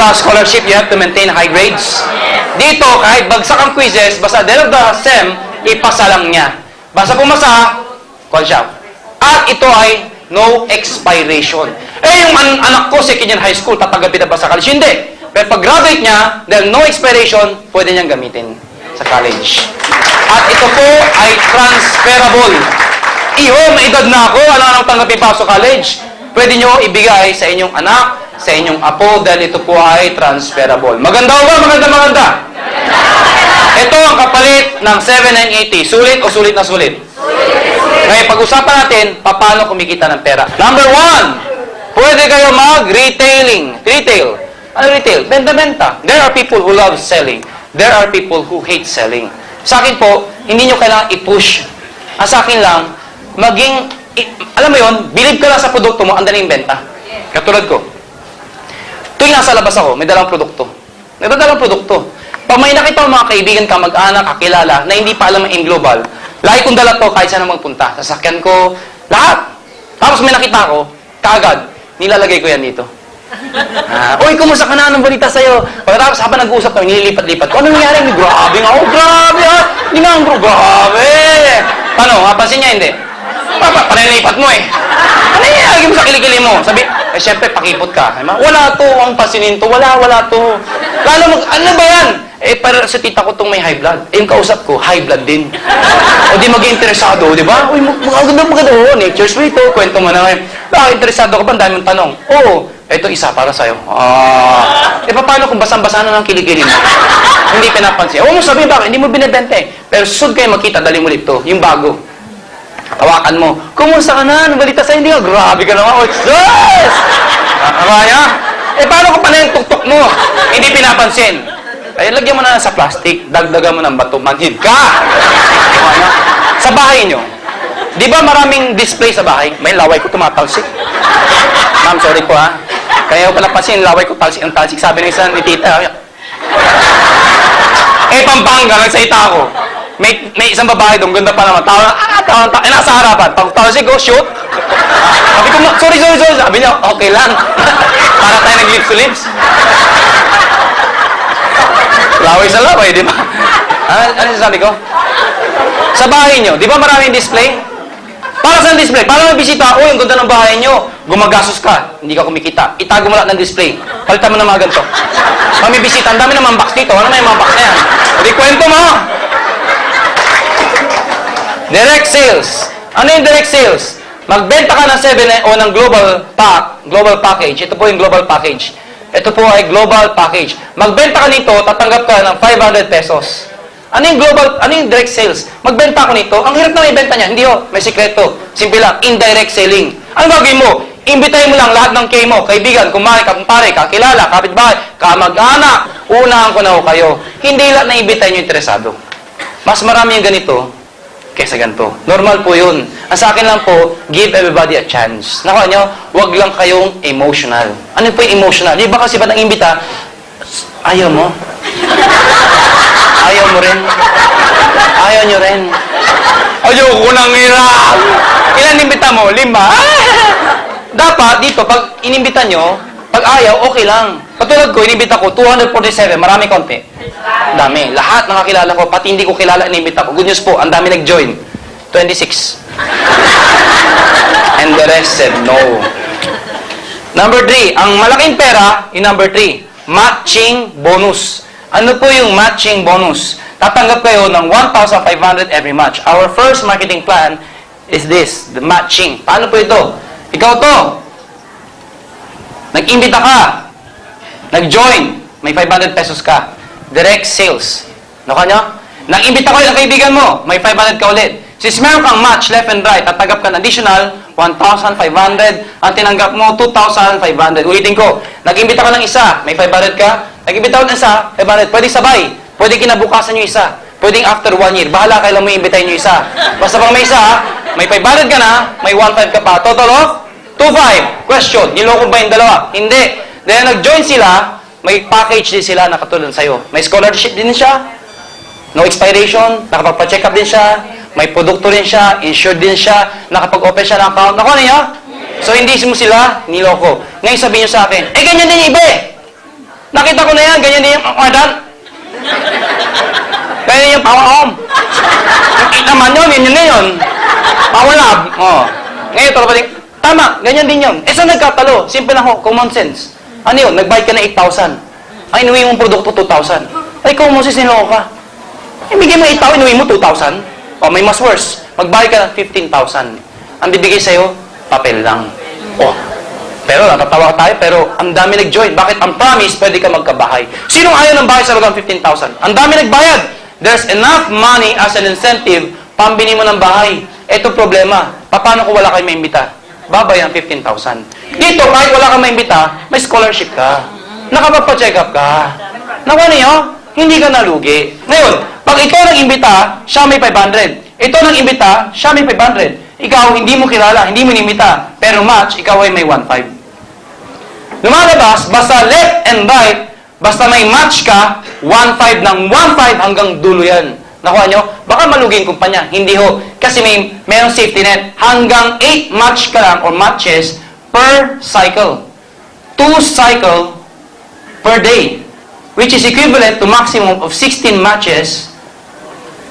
the scholarship, you have to maintain high grades. Dito, kahit bagsak ang quizzes, basta at the end of the SEM, ipasa lang niya. Basta pumasa, call siya. At ito ay no expiration. Yung anak ko, second year high school, tatanggapin na ba sa college? Hindi. Pero pag graduate niya, dahil no expiration, pwede niyang gamitin sa college. At ito po ay transferable. Iho, may edad na ako, ano nang tanggapin pa sa college? Pwede nyo ibigay sa inyong anak, sa inyong apo, dahil ito po ay transferable. Maganda ba? Maganda. Ito ang kapalit ng 7980. Sulit o sulit na sulit? Ngayon, pag-usapan natin, paano kumikita ng pera. Number 1, pwede kayo mag-retailing. Retail. Ano retail? Benta-benta. There are people who love selling. There are people who hate selling. Sa akin po, hindi nyo kailangan i-push. Ang sa akin lang, alam mo yun, believe ka lang sa produkto mo, ang daling benta. Katulad ko. Tuwing nasa labas ako, may dalang produkto. Nagdadalang produkto. Pag may nakita mo mga kaibigan ka, mag-anak, kakilala, na hindi pa alam ang global, lagi kong dala to kahit saan magpunta. Sasakyan ko, lahat. Tapos may nakita ako, kaagad, nilalagay ko yan dito. Uy, kumusta ka na? Anong balita sa'yo? Pagkatapos habang nag-uusap kami, nililipat-lipat ko. Ano nangyari? Grabe nga. Oh, grabe ha. Hindi nga, bro. Grabe. Paano? Mapansin niya, hindi? Panilipat mo eh. Ano yung lagi mo sa kilikili mo? Sabi, syempre, pakipot ka. Wala to. Ang pasinin to. Wala to. Lalo ano ba yan? Para sa tita ko itong may high blood. Yung kausap ko, high blood din. O di mag-interesado, di ba? Uy, maganda. Nature's way to. Kwento mo na ngayon. Interesado ka ba? Ang daming tanong. Oo. Ito isa para sa'yo. Paano kung basang-basa na ng kiligilin mo? Hindi pinapansin. Huwag mo sabihin bakit, hindi mo binibenta eh. Pero susod kayo makita, dali mo ito. Yung bago. Hawakan mo. Kumusta ka na? Anong balita sa'yo? Hindi ka. Grabe ka naman. Oh, yes! Kaya? Paano kung paano yung tuktok mo? Hindi pinapansin. Lagyan mo na sa plastic. Dagdagan mo ng bato. Manhid ka! Sa bahay nyo, di ba maraming display sa bahay? May laway ko tumatalsik. Ma'am, sorry po ha. Kaya ko pala pasin, laway ko talsik ang talsik. Sabi ng isa ni tita. Pampanga, nagsaita ako. May isang babae doon, ganda pa naman. Tawa, nasa harapan. Pag talsik ko, shoot. Sabi ko, sorry. Sabi niya, okay lang. Para tayo nag-lips to lips. Laway sa laway, di ba? Ano sabi ko? Sa bahay nyo, di ba maraming display? Para sa display, para may bisita, ang ganda ng bahay nyo, gumagastos ka, hindi ka kumikita. Itago mo lahat ng display. Palitan mo na mga ganito. Pag may bisita, ang dami naman box dito. Ano may mga box na yan? Hindi, kwento mo! Direct sales. Ano yung direct sales? Magbenta ka ng 7 o ng global package. Ito po yung global package. Ito po ay global package. Magbenta ka nito, tatanggap ka ng 500 pesos. Ano yung direct sales? Magbenta ko nito, ang hirap na may benta niya. Hindi may sikreto. Simple lang, indirect selling. Ano gagawin mo? Imbitahin mo lang lahat ng kayo mo, kaibigan, kumare, kumpare, kakilala, kapitbahay, kamag-anak. Unahan ko na kayo. Hindi lahat na imbitahin nyo interesado. Mas marami yung ganito kaysa ganito. Normal po yun. Ang sa akin lang po, give everybody a chance. Nakuha nyo, huwag lang kayong emotional. Ano po yung emotional? Di ba kasi ba't nang-imbita? Ayaw mo? Ayaw mo rin? Ayaw nyo rin? Ayoko nang hirap! Ilan inimbita mo? 5? Dapat dito, pag inimbita nyo, pag ayaw, okay lang. Katulad ko, inimbita ko, 247, marami konti. Dami. Lahat ng kakilala ko, pati hindi ko kilala inimbita ko. Good news po, ang dami nag-join. 26. And the rest said no. Number 3, ang malaking pera, yung number 3, matching bonus. Ano po yung matching bonus? Tatanggap kayo ng 1,500 every match. Our first marketing plan is this, the matching. Paano po ito? Ikaw to. Nag-imbita ka. Nag-join. May 500 pesos ka. Direct sales. Nakuha nyo? Nag-imbita ko yung kaibigan mo. May 500 ka ulit. Since meron kang match left and right, tatanggap ka ng additional 1,500. Ang tinanggap mo, 2,500. Ulitin ko. Nag-imbita ka ng isa. May 500 ka. Nag-imbita ko ng isa. 500. Pwede sabay. Pwede kinabukasan yung isa. Pwedeng after 1 year. Bahala kayo lang mo iimbitahin yung isa. Basta pag may isa, may 500 ka na, may 1,500 ka pa. Total of 2,500. Question, niloko ba yung dalawa? Hindi. Then nag-join sila, may package din sila na katulad sa'yo. May scholarship din siya, no expiration, nakapagpa-check up din siya, may produkto din siya, insured din siya, nakapag-open siya ng account. Nakuha niya? So hindi mo sila niloko. Ngayon sabihin niyo sa akin, ganyan din yung iba eh. ganyan din yung order. Ganyan yung power home. Yung naman yun ngayon. Power lab. Oh. Ngayon, tolo pa din. Tama, ganyan din yun. Saan nagkatalo? Simple lang ho, common sense. Ano yun? Nagbayad ka na 8,000. Ay, inuwi mong produkto 2,000. Ay, ikaw Moses, niloko ka. Ibigay mo 8,000, inuwi mo 2,000. O, may mas worse. Magbayad ka ng 15,000. Ang bibigay sa'yo, papel lang. O, pero natatawa tayo, pero ang dami nag-join. Bakit? Ang promise, pwede ka magkabahay. Sinong ayaw ng bahay sa halagang 15,000? Ang dami nagbayad. There's enough money as an incentive, pambili mo ng bahay. Ito problema. Paano kung wala kayo maimbita? Babay ang 15,000. Dito, kahit wala kang maimbita, may scholarship ka. Nakapagpa-check up ka. Nakuha niyo? Hindi ka nalugi. Ngayon, pag ito nag-imbita, siya may 500. Ito nag-imbita, siya may 500. Ikaw, hindi mo kilala, hindi mo inimbita. Pero match, ikaw ay may 1.5. Lumalabas, basta left and right, basta may match ka, 1.5 ng 1.5 hanggang dulo yan. Nakuha nyo? Baka malugi yung kumpanya. Hindi ho. Kasi mayroong safety net. Hanggang 8 match ka lang or matches per cycle. 2 cycle per day. Which is equivalent to maximum of 16 matches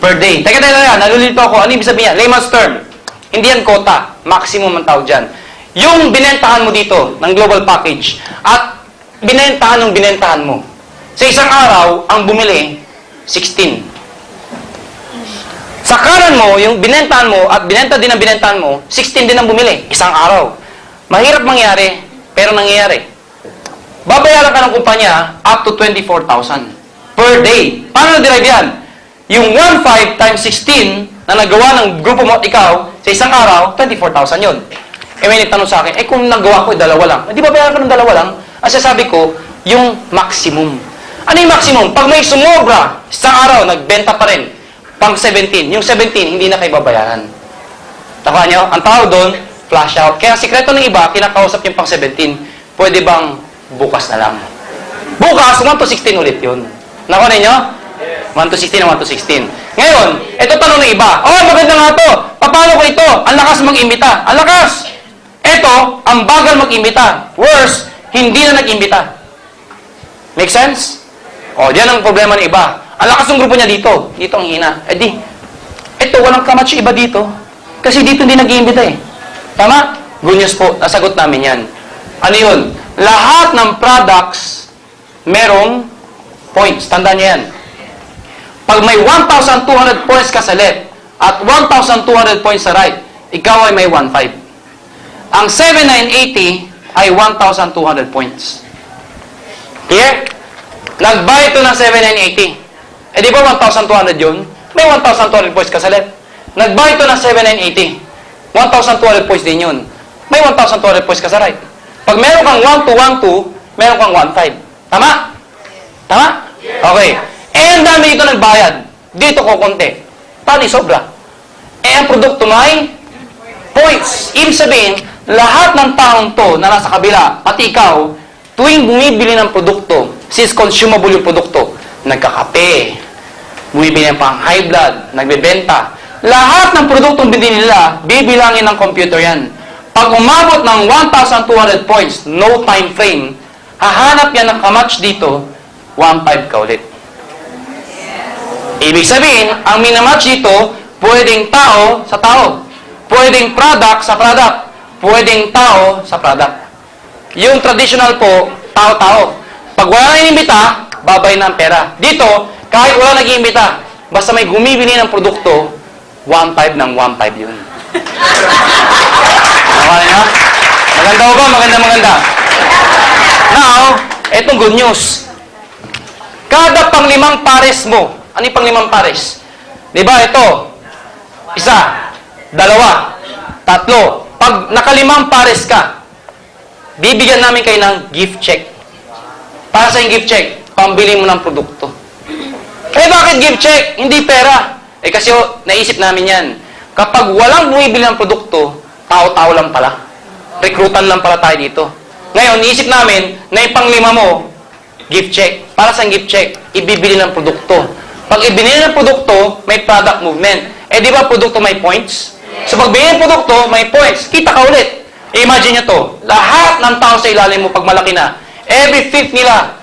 per day. Teka, nalulito ako. Ano ibig sabihin yan? Layman's term. Hindi yan quota. Maximum ang tawag dyan. Yung binentahan mo dito ng global package at binentahan mo. Sa isang araw, ang bumili, 16. Sa kanan mo, yung binentahan mo at binenta din ang binentahan mo, 16 din ang bumili. Isang araw. Mahirap mangyari, pero nangyayari. Babayaran ka ng kumpanya up to 24,000 per day. Paano na-derive yan? Yung 1.5 times 16 na nagawa ng grupo mo at ikaw sa isang araw, 24,000 yun. May nagtanong sa akin, kung nagawa ko, dalawa lang. Hindi babayaran ka ng dalawa lang? Ang sasabi ko, yung maximum. Ano yung maximum? Pag may sumobra, isang araw, nagbenta pa rin. Pang 17. Yung 17, hindi na kayo babayaran. Taka nyo? Ang tawag doon, flash out. Kaya sikreto ng iba, kinakausap yung pang 17, pwede bang bukas na lang? Bukas, 1 to 16 ulit yun. Nakuha ninyo? 1 to 16 na 1 to 16. Ngayon, ito tanong ng iba. Oh, maganda nga to. Paano ko ito? Ang lakas mag-imbita. Ang lakas! Ito, ang bagal mag-imbita. Worse, hindi na nag-imbita. Make sense? O, diyan ang problema ng iba. Ang lakas ng grupo niya dito. Dito ang hina. Ito, walang kamatch iba dito. Kasi dito hindi nag-iimbita eh. Tama? Good news po. Nasagot namin yan. Ano yun? Lahat ng products, merong points. Tandaan niyo yan. Pag may 1,200 points ka sa left at 1,200 points sa right, ikaw ay may 1,500. Ang 7,980 ay 1,200 points. Clear? Nag-buy ito ng 7,980. Di ba 1,200 yun? May 1,200 points ka sa left. Nag-buy ito ng 7,980. 1,200 points din yun. May 1,200 points ka sa right. Pag meron kang 1,212, meron kang 1,500. Tama? Tama? Okay. Ang dami dito nagbayad. Dito ko konti. Paano sobra? Ang produkto may points. Ibig sabihin, lahat ng taong to na nasa kabila, pati ikaw, tuwing bumibili ng produkto, since consumable yung produkto, nagkakape, bumibili ng pang high blood, nagbebenta, lahat ng produktong binili nila, bibilangin ng computer yan. Pag umabot ng 1,200 points, no time frame, hahanap yan ng kamatch dito, 1,500 ka ulit. Ibig sabihin, ang minamatch dito, pwedeng tao sa tao. Pwedeng product sa product. Pwedeng tao sa product. Yung traditional po, tao-tao. Pag wala nang inimbita, babay ng pera. Dito, kahit wala nag-iimbita, basta may gumibili ng produkto, 1,500 ng 1,500 yun. Nakala niya? Maganda ba? Maganda. Now, etong good news. Kada pang-5 pares mo, ano yung pang-5 pares? Diba ito? 1, 2, 3. Pag naka-5 pares ka, bibigyan namin kayo ng gift check. Para sa yung gift check, pambili mo ng produkto. Bakit gift check? Hindi pera. Kasi naisip namin yan. Kapag walang bumibili ng produkto, tao-tao lang pala. Rekrutan lang pala tayo dito. Ngayon, naisip namin na yung pang-5 mo, gift check. Para sa gift check, ibibili ng produkto. Pag ibinili ng produkto, may product movement. Di ba produkto may points? So pag binili ng produkto, may points. Kita ka ulit. Imagine nyo to. Lahat ng tao sa ilalim mo, pag malaki na, every 5th nila,